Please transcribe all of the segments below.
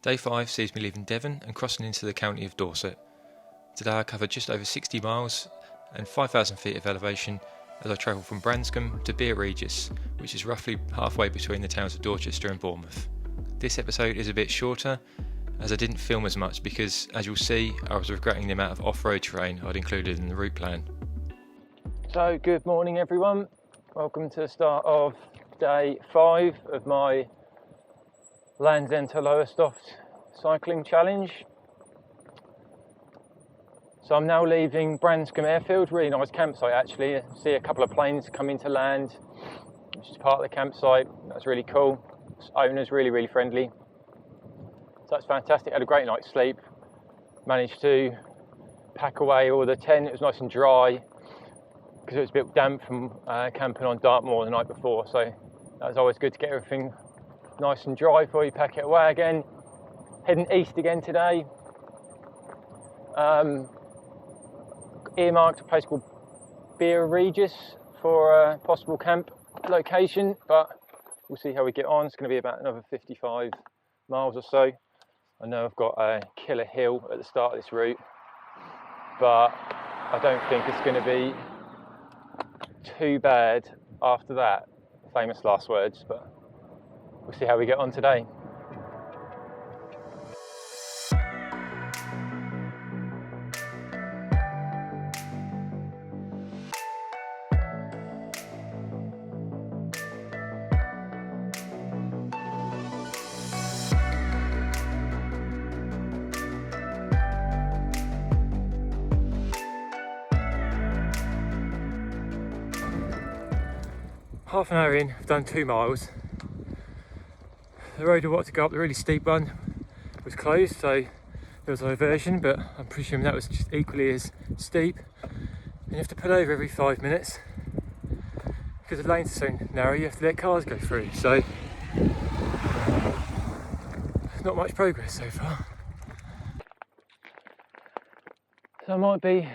Day 5 sees me leaving Devon and crossing into the county of Dorset. Today I covered just over 60 miles and 5,000 feet of elevation as I travel from Branscombe to Regis, which is roughly halfway between the towns of Dorchester and Bournemouth. This episode is a bit shorter as I didn't film as much because, as you'll see, I was regretting the amount of off-road terrain I'd included in the route plan. So good morning everyone, welcome to the start of day 5 of my Land's End to Lowestoft cycling challenge. So I'm now leaving Branscombe Airfield, really nice campsite actually. I see a couple of planes coming to land, which is part of the campsite. That's really cool. Its owner's really friendly. So that's fantastic. Had a great night's sleep. Managed to pack away all the tent. It was nice and dry because it was a bit damp from camping on Dartmoor the night before. So that was always good to get everything nice and dry before you pack it away again. Heading east again today. Earmarked a place called Regis for a possible camp location, but we'll see how we get on. It's going to be about another 55 miles or so. I know I've got a killer hill at the start of this route, but I don't think it's going to be too bad after that. Famous last words, but we'll see how we get on today. Half an hour in, I've done 2 miles. The road I wanted to go up, the really steep one, was closed, so there was a diversion, but I'm presuming that was just equally as steep. And you have to pull over every 5 minutes because the lanes are so narrow, you have to let cars go through. So, not much progress so far. So I might be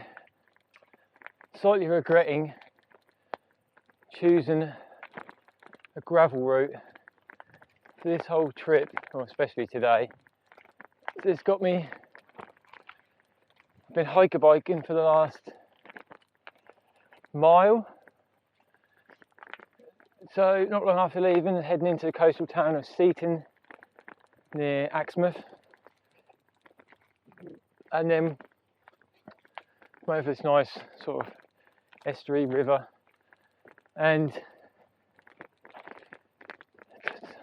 slightly regretting choosing a gravel route for this whole trip, or especially today. It's got me, I've been hiker biking for the last mile. So not long after leaving, heading into the coastal town of Seaton near Axmouth, and then come over this nice sort of estuary river and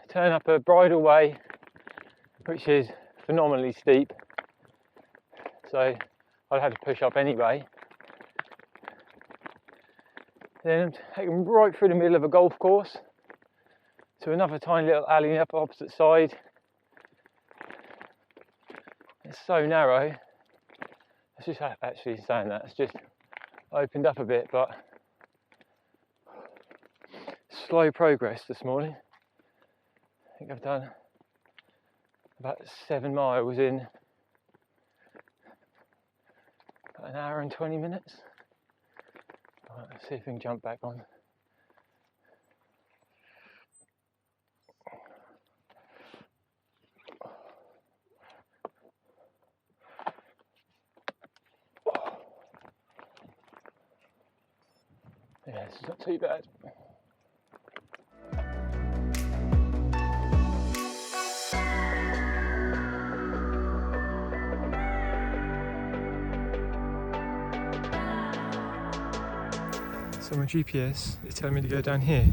turn up a bridle way which is phenomenally steep, so I'd have to push up anyway. Then taking right through the middle of a golf course to another tiny little alley up the opposite side. It's so narrow. It's just actually saying that, it's just opened up a bit, but slow progress this morning. I think I've done about 7 miles in about 1 hour and 20 minutes. Right, let's see if we can jump back on. Yeah, this is not too bad. So my GPS is telling me to go down here.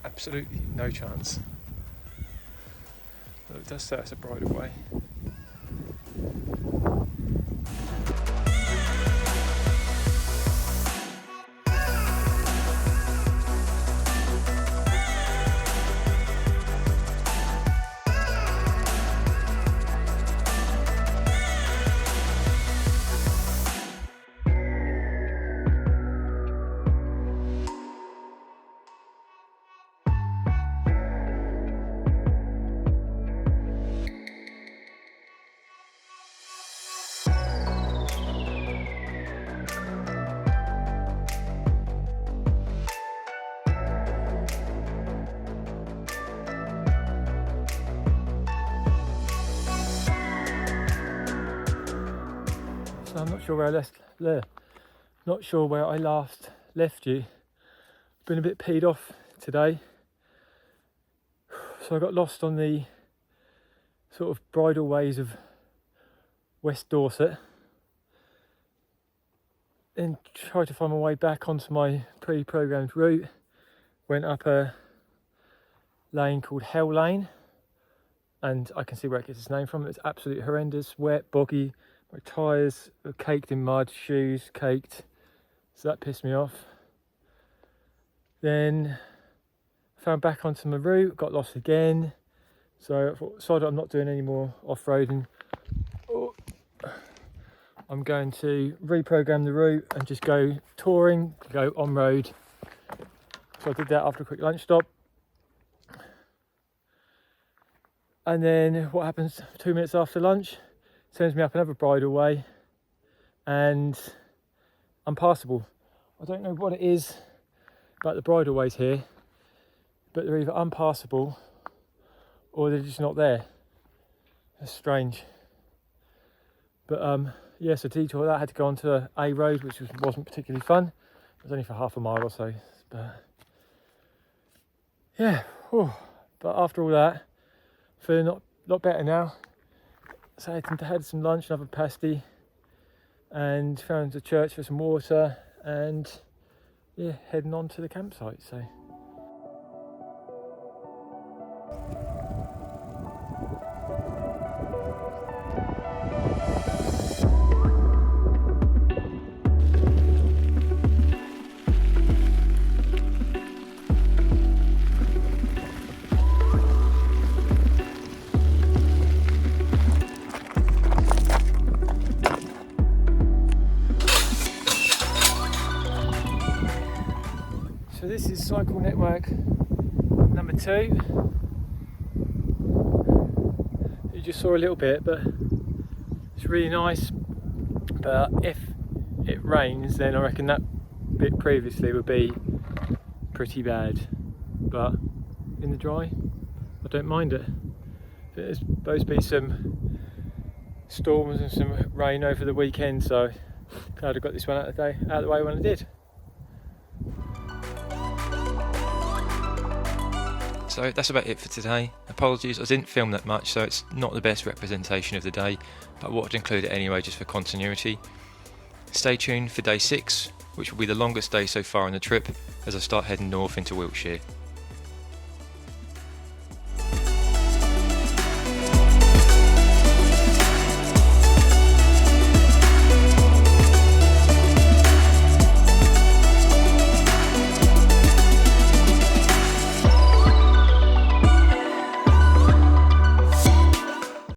Absolutely no chance. Though it does say it's a bridle way. I'm not sure where I last left you. Been a bit peed off today, so I got lost on the sort of bridle ways of West Dorset, then tried to find my way back onto my pre-programmed route. Went up a lane called Hell Lane, and I can see where it gets its name from. It's absolutely horrendous, wet, boggy. My tyres were caked in mud, shoes caked, so that pissed me off. Then found back onto my route, got lost again, so I decided I'm not doing any more off-roading. I'm going to reprogram the route and just go touring, go on-road. So I did that after a quick lunch stop. And then what happens 2 minutes after lunch? Sends me up another bridleway and unpassable. I don't know what it is about the bridleways here, but they're either unpassable or they're just not there. That's strange. But yeah, so detour that, I had to go onto a road, which wasn't particularly fun. It was only for half a mile or so. But yeah, but after all that, feeling a lot better now. So I had some lunch, another pasty, and found a church for some water, and yeah, heading on to the campsite. So. So this is cycle network number 2. You just saw a little bit, but it's really nice. But if it rains, then I reckon that bit previously would be pretty bad. But in the dry, I don't mind it. There's supposed to be some storms and some rain over the weekend, so glad I got this one out of the way when I did. So that's about it for today. Apologies, I didn't film that much, so it's not the best representation of the day, but I wanted to include it anyway just for continuity. Stay tuned for day 6, which will be the longest day so far on the trip as I start heading north into Wiltshire.